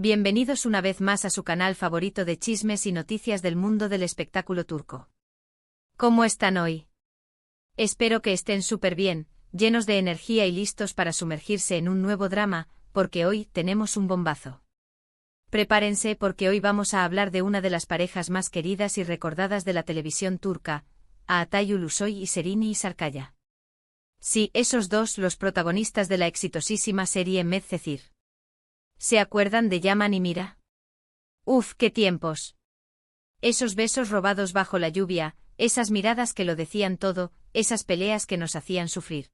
Bienvenidos una vez más a su canal favorito de chismes y noticias del mundo del espectáculo turco. ¿Cómo están hoy? Espero que estén súper bien, llenos de energía y listos para sumergirse en un nuevo drama, porque hoy tenemos un bombazo. Prepárense porque hoy vamos a hablar de una de las parejas más queridas y recordadas de la televisión turca, Atay Ulusoy y Serini Sarıkaya. Sí, esos dos, los protagonistas de la exitosísima serie Medcezir. ¿Se acuerdan de Yaman y Mira? ¡Uf, qué tiempos! Esos besos robados bajo la lluvia, esas miradas que lo decían todo, esas peleas que nos hacían sufrir.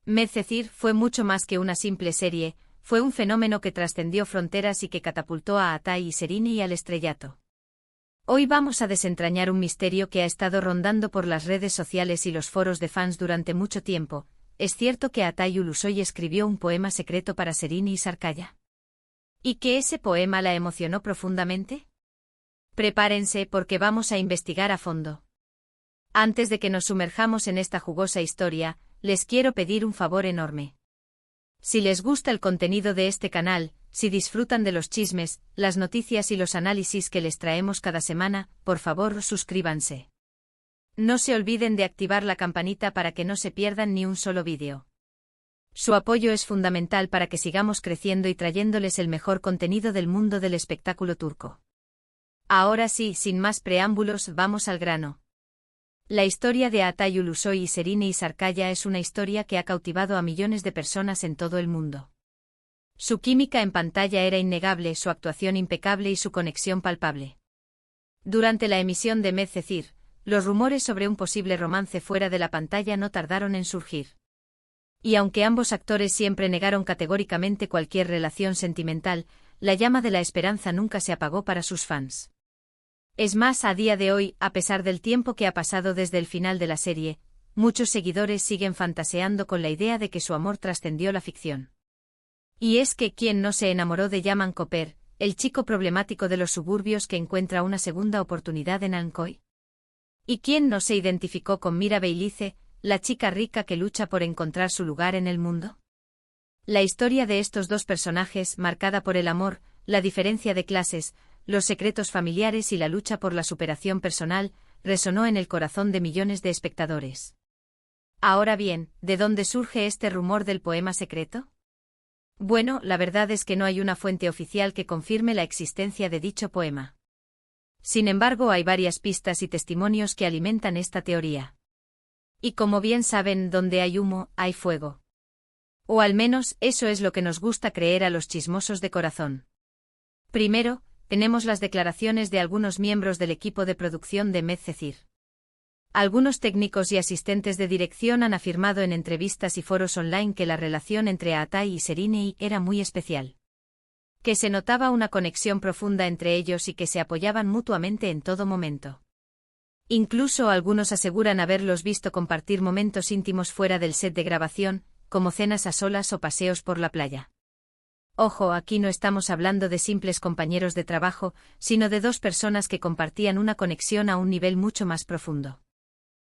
Medcezir fue mucho más que una simple serie, fue un fenómeno que trascendió fronteras y que catapultó a Atay y Serini al estrellato. Hoy vamos a desentrañar un misterio que ha estado rondando por las redes sociales y los foros de fans durante mucho tiempo. ¿Es cierto que Atay Ulusoy escribió un poema secreto para Serini Sarıkaya? ¿Y que ese poema la emocionó profundamente? Prepárense porque vamos a investigar a fondo. Antes de que nos sumerjamos en esta jugosa historia, les quiero pedir un favor enorme. Si les gusta el contenido de este canal, si disfrutan de los chismes, las noticias y los análisis que les traemos cada semana, por favor suscríbanse. No se olviden de activar la campanita para que no se pierdan ni un solo vídeo. Su apoyo es fundamental para que sigamos creciendo y trayéndoles el mejor contenido del mundo del espectáculo turco. Ahora sí, sin más preámbulos, vamos al grano. La historia de Atay Ulusoy y Serini Sarıkaya es una historia que ha cautivado a millones de personas en todo el mundo. Su química en pantalla era innegable, su actuación impecable y su conexión palpable. Durante la emisión de Medcezir, los rumores sobre un posible romance fuera de la pantalla no tardaron en surgir. Y aunque ambos actores siempre negaron categóricamente cualquier relación sentimental, la llama de la esperanza nunca se apagó para sus fans. Es más, a día de hoy, a pesar del tiempo que ha pasado desde el final de la serie, muchos seguidores siguen fantaseando con la idea de que su amor trascendió la ficción. Y es que ¿quién no se enamoró de Yaman Koper, el chico problemático de los suburbios que encuentra una segunda oportunidad en Ankoy? ¿Y quién no se identificó con Mira Beylice, la chica rica que lucha por encontrar su lugar en el mundo? La historia de estos dos personajes, marcada por el amor, la diferencia de clases, los secretos familiares y la lucha por la superación personal, resonó en el corazón de millones de espectadores. Ahora bien, ¿de dónde surge este rumor del poema secreto? Bueno, la verdad es que no hay una fuente oficial que confirme la existencia de dicho poema. Sin embargo, hay varias pistas y testimonios que alimentan esta teoría. Y como bien saben, donde hay humo, hay fuego. O al menos, eso es lo que nos gusta creer a los chismosos de corazón. Primero, tenemos las declaraciones de algunos miembros del equipo de producción de Medcezir. Algunos técnicos y asistentes de dirección han afirmado en entrevistas y foros online que la relación entre Atay y Serini era muy especial. Que se notaba una conexión profunda entre ellos y que se apoyaban mutuamente en todo momento. Incluso algunos aseguran haberlos visto compartir momentos íntimos fuera del set de grabación, como cenas a solas o paseos por la playa. Ojo, aquí no estamos hablando de simples compañeros de trabajo, sino de dos personas que compartían una conexión a un nivel mucho más profundo.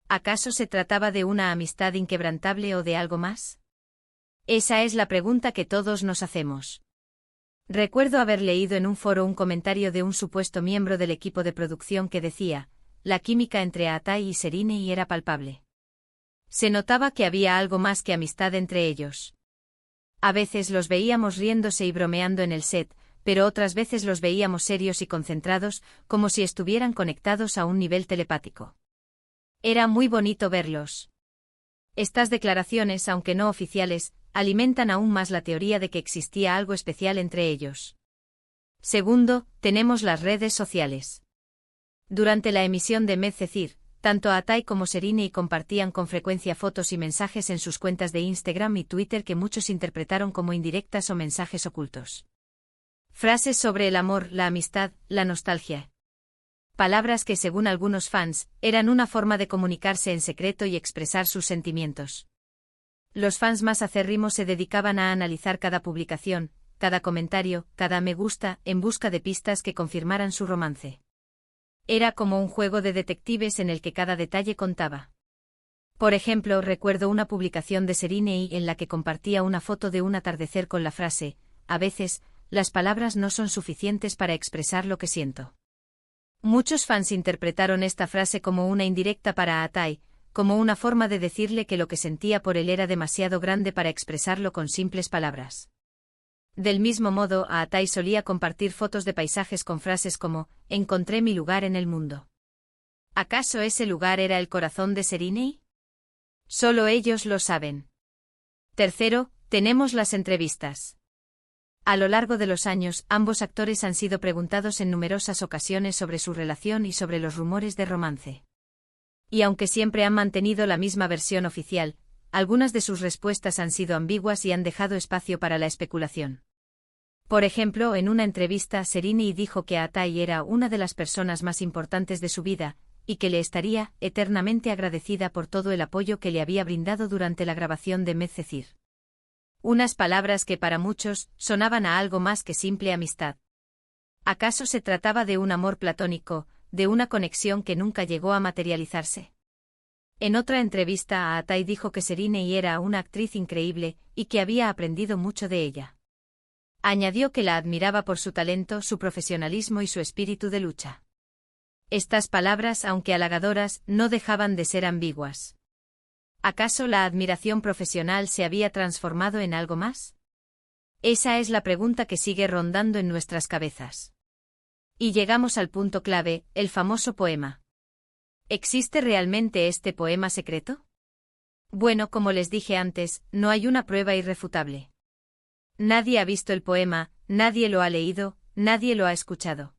¿Acaso se trataba de una amistad inquebrantable o de algo más? Esa es la pregunta que todos nos hacemos. Recuerdo haber leído en un foro un comentario de un supuesto miembro del equipo de producción que decía: la química entre Atay y Serini era palpable. Se notaba que había algo más que amistad entre ellos. A veces los veíamos riéndose y bromeando en el set, pero otras veces los veíamos serios y concentrados, como si estuvieran conectados a un nivel telepático. Era muy bonito verlos. Estas declaraciones, aunque no oficiales, alimentan aún más la teoría de que existía algo especial entre ellos. Segundo, tenemos las redes sociales. Durante la emisión de Medcezir, tanto Atay como Serini compartían con frecuencia fotos y mensajes en sus cuentas de Instagram y Twitter que muchos interpretaron como indirectas o mensajes ocultos. Frases sobre el amor, la amistad, la nostalgia. Palabras que, según algunos fans, eran una forma de comunicarse en secreto y expresar sus sentimientos. Los fans más acérrimos se dedicaban a analizar cada publicación, cada comentario, cada me gusta, en busca de pistas que confirmaran su romance. Era como un juego de detectives en el que cada detalle contaba. Por ejemplo, recuerdo una publicación de Serini en la que compartía una foto de un atardecer con la frase: a veces, las palabras no son suficientes para expresar lo que siento. Muchos fans interpretaron esta frase como una indirecta para Atai, como una forma de decirle que lo que sentía por él era demasiado grande para expresarlo con simples palabras. Del mismo modo, Atai solía compartir fotos de paisajes con frases como, encontré mi lugar en el mundo. ¿Acaso ese lugar era el corazón de Serinei? Solo ellos lo saben. Tercero, tenemos las entrevistas. A lo largo de los años, ambos actores han sido preguntados en numerosas ocasiones sobre su relación y sobre los rumores de romance. Y aunque siempre han mantenido la misma versión oficial, algunas de sus respuestas han sido ambiguas y han dejado espacio para la especulación. Por ejemplo, en una entrevista, Serinei dijo que Atai era una de las personas más importantes de su vida, y que le estaría eternamente agradecida por todo el apoyo que le había brindado durante la grabación de Medcezir. Unas palabras que para muchos sonaban a algo más que simple amistad. ¿Acaso se trataba de un amor platónico, de una conexión que nunca llegó a materializarse? En otra entrevista, Atai dijo que Serinei era una actriz increíble y que había aprendido mucho de ella. Añadió que la admiraba por su talento, su profesionalismo y su espíritu de lucha. Estas palabras, aunque halagadoras, no dejaban de ser ambiguas. ¿Acaso la admiración profesional se había transformado en algo más? Esa es la pregunta que sigue rondando en nuestras cabezas. Y llegamos al punto clave, el famoso poema. ¿Existe realmente este poema secreto? Bueno, como les dije antes, no hay una prueba irrefutable. Nadie ha visto el poema, nadie lo ha leído, nadie lo ha escuchado.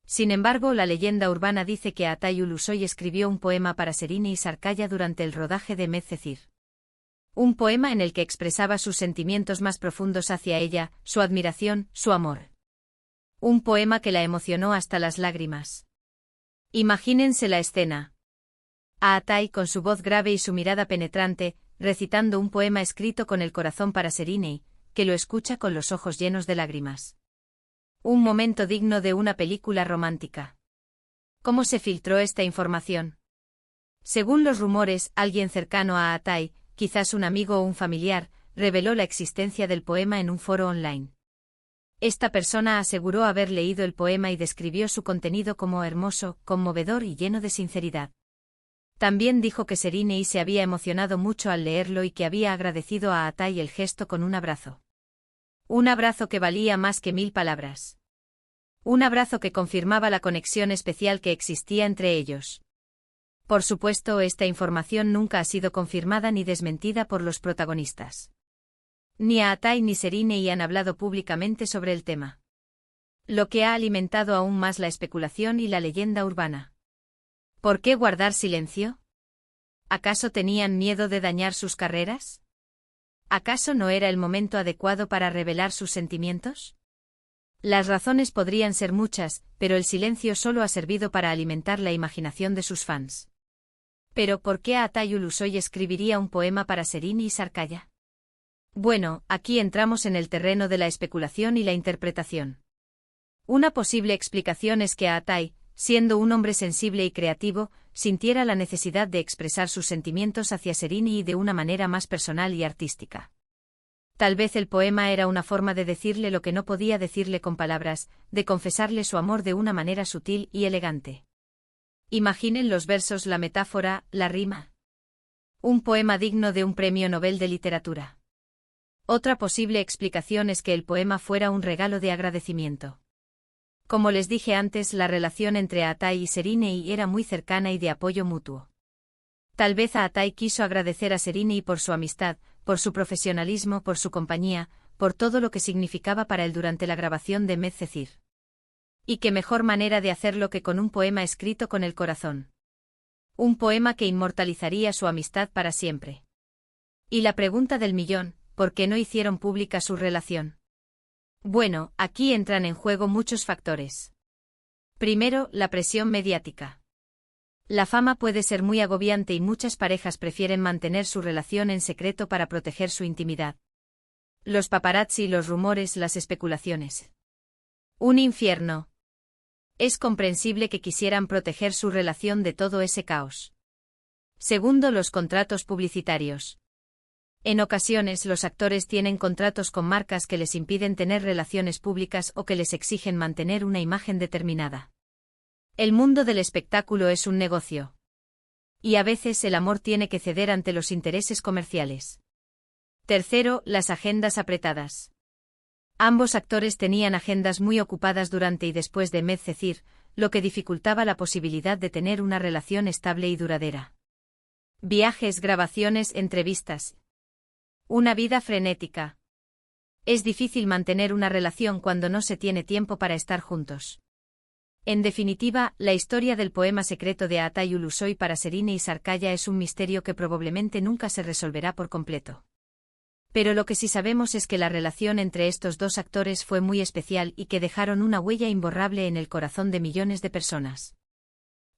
Sin embargo, la leyenda urbana dice que Atai Ulusoy escribió un poema para Serinei Sarkaya durante el rodaje de Medcezir. Un poema en el que expresaba sus sentimientos más profundos hacia ella, su admiración, su amor. Un poema que la emocionó hasta las lágrimas. Imagínense la escena. A Atai con su voz grave y su mirada penetrante, recitando un poema escrito con el corazón para Serinei, que lo escucha con los ojos llenos de lágrimas. Un momento digno de una película romántica. ¿Cómo se filtró esta información? Según los rumores, alguien cercano a Atai, quizás un amigo o un familiar, reveló la existencia del poema en un foro online. Esta persona aseguró haber leído el poema y describió su contenido como hermoso, conmovedor y lleno de sinceridad. También dijo que Serinei se había emocionado mucho al leerlo y que había agradecido a Atai el gesto con un abrazo. Un abrazo que valía más que 1000 palabras. Un abrazo que confirmaba la conexión especial que existía entre ellos. Por supuesto, esta información nunca ha sido confirmada ni desmentida por los protagonistas. Ni Atai ni Serinei han hablado públicamente sobre el tema. Lo que ha alimentado aún más la especulación y la leyenda urbana. ¿Por qué guardar silencio? ¿Acaso tenían miedo de dañar sus carreras? ¿Acaso no era el momento adecuado para revelar sus sentimientos? Las razones podrían ser muchas, pero el silencio solo ha servido para alimentar la imaginación de sus fans. ¿Pero por qué Atai Ulusoy escribiría un poema para Serinei Sarkaya? Bueno, aquí entramos en el terreno de la especulación y la interpretación. Una posible explicación es que Atai, siendo un hombre sensible y creativo, sintiera la necesidad de expresar sus sentimientos hacia Serinei de una manera más personal y artística. Tal vez el poema era una forma de decirle lo que no podía decirle con palabras, de confesarle su amor de una manera sutil y elegante. Imaginen los versos, la metáfora, la rima. Un poema digno de un premio Nobel de literatura. Otra posible explicación es que el poema fuera un regalo de agradecimiento. Como les dije antes, la relación entre Atai y Serinei era muy cercana y de apoyo mutuo. Tal vez Atai quiso agradecer a Serinei por su amistad, por su profesionalismo, por su compañía, por todo lo que significaba para él durante la grabación de Medcezir. Y qué mejor manera de hacerlo que con un poema escrito con el corazón. Un poema que inmortalizaría su amistad para siempre. Y la pregunta del millón, ¿por qué no hicieron pública su relación? Bueno, aquí entran en juego muchos factores. Primero, la presión mediática. La fama puede ser muy agobiante y muchas parejas prefieren mantener su relación en secreto para proteger su intimidad. Los paparazzi, los rumores, las especulaciones. Un infierno. Es comprensible que quisieran proteger su relación de todo ese caos. Segundo, los contratos publicitarios. En ocasiones los actores tienen contratos con marcas que les impiden tener relaciones públicas o que les exigen mantener una imagen determinada. El mundo del espectáculo es un negocio. Y a veces el amor tiene que ceder ante los intereses comerciales. Tercero, las agendas apretadas. Ambos actores tenían agendas muy ocupadas durante y después de Medcezir, lo que dificultaba la posibilidad de tener una relación estable y duradera. Viajes, grabaciones, entrevistas. Una vida frenética. Es difícil mantener una relación cuando no se tiene tiempo para estar juntos. En definitiva, la historia del poema secreto de Atay Ulusoy para Serine y Sarkaya es un misterio que probablemente nunca se resolverá por completo. Pero lo que sí sabemos es que la relación entre estos dos actores fue muy especial y que dejaron una huella imborrable en el corazón de millones de personas.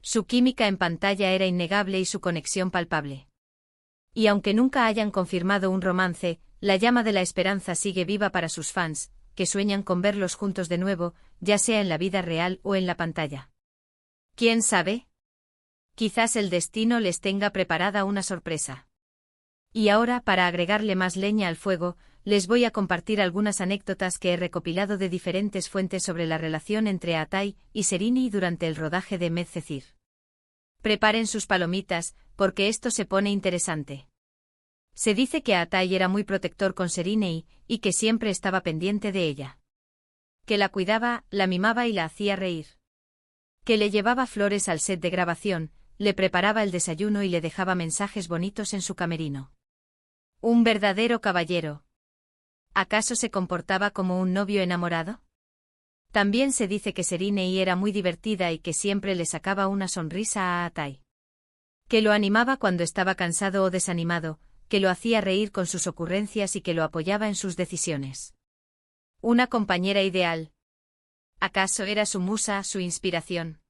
Su química en pantalla era innegable y su conexión palpable. Y aunque nunca hayan confirmado un romance, la llama de la esperanza sigue viva para sus fans, que sueñan con verlos juntos de nuevo, ya sea en la vida real o en la pantalla. ¿Quién sabe? Quizás el destino les tenga preparada una sorpresa. Y ahora, para agregarle más leña al fuego, les voy a compartir algunas anécdotas que he recopilado de diferentes fuentes sobre la relación entre Atay y Serine durante el rodaje de Medcezir. Preparen sus palomitas, porque esto se pone interesante. Se dice que Atay era muy protector con Serine y que siempre estaba pendiente de ella. Que la cuidaba, la mimaba y la hacía reír. Que le llevaba flores al set de grabación, le preparaba el desayuno y le dejaba mensajes bonitos en su camerino. Un verdadero caballero. ¿Acaso se comportaba como un novio enamorado? También se dice que Serine era muy divertida y que siempre le sacaba una sonrisa a Atay. Que lo animaba cuando estaba cansado o desanimado, que lo hacía reír con sus ocurrencias y que lo apoyaba en sus decisiones. Una compañera ideal. ¿Acaso era su musa, su inspiración?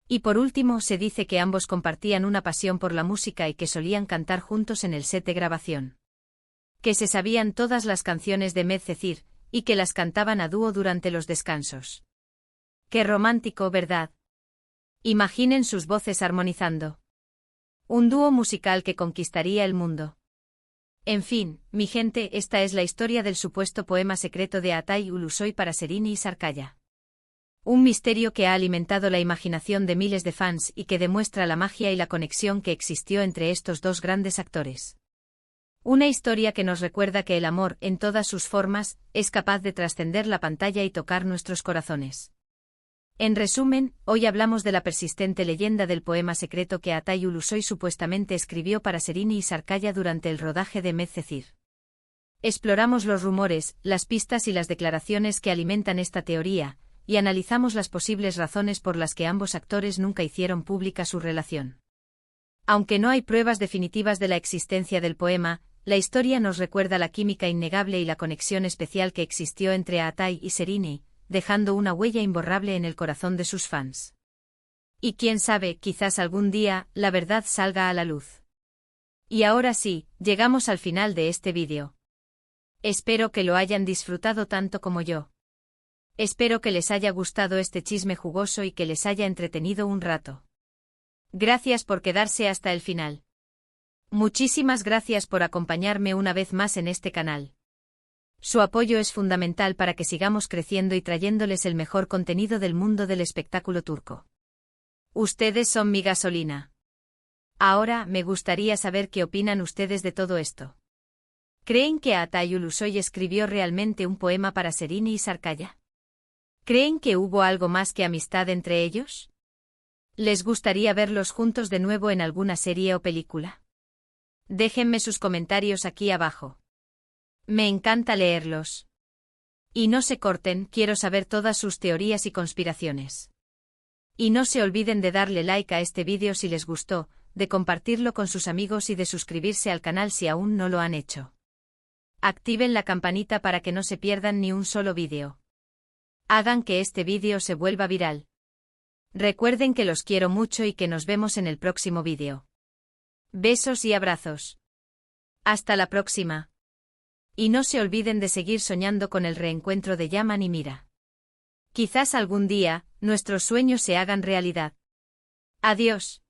Y por último, se dice que ambos compartían una pasión por la música y que solían cantar juntos en el set de grabación. Que se sabían todas las canciones de Medcezir, y que las cantaban a dúo durante los descansos. Qué romántico, ¿verdad? Imaginen sus voces armonizando. Un dúo musical que conquistaría el mundo. En fin, mi gente, esta es la historia del supuesto poema secreto de Atay Ulusoy para Serine y Sarkaya. Un misterio que ha alimentado la imaginación de miles de fans y que demuestra la magia y la conexión que existió entre estos dos grandes actores. Una historia que nos recuerda que el amor, en todas sus formas, es capaz de trascender la pantalla y tocar nuestros corazones. En resumen, hoy hablamos de la persistente leyenda del poema secreto que Atay Ulusoy supuestamente escribió para Serine y Sarkaya durante el rodaje de Medcezir. Exploramos los rumores, las pistas y las declaraciones que alimentan esta teoría, y analizamos las posibles razones por las que ambos actores nunca hicieron pública su relación. Aunque no hay pruebas definitivas de la existencia del poema, la historia nos recuerda la química innegable y la conexión especial que existió entre Atay y Serine, dejando una huella imborrable en el corazón de sus fans. Y quién sabe, quizás algún día, la verdad salga a la luz. Y ahora sí, llegamos al final de este vídeo. Espero que lo hayan disfrutado tanto como yo. Espero que les haya gustado este chisme jugoso y que les haya entretenido un rato. Gracias por quedarse hasta el final. Muchísimas gracias por acompañarme una vez más en este canal. Su apoyo es fundamental para que sigamos creciendo y trayéndoles el mejor contenido del mundo del espectáculo turco. Ustedes son mi gasolina. Ahora, me gustaría saber qué opinan ustedes de todo esto. ¿Creen que Atay Ulusoy escribió realmente un poema para Serine y Sarkaya? ¿Creen que hubo algo más que amistad entre ellos? ¿Les gustaría verlos juntos de nuevo en alguna serie o película? Déjenme sus comentarios aquí abajo. Me encanta leerlos. Y no se corten, quiero saber todas sus teorías y conspiraciones. Y no se olviden de darle like a este vídeo si les gustó, de compartirlo con sus amigos y de suscribirse al canal si aún no lo han hecho. Activen la campanita para que no se pierdan ni un solo vídeo. Hagan que este vídeo se vuelva viral. Recuerden que los quiero mucho y que nos vemos en el próximo vídeo. Besos y abrazos. Hasta la próxima. Y no se olviden de seguir soñando con el reencuentro de Yaman y Mira. Quizás algún día, nuestros sueños se hagan realidad. Adiós.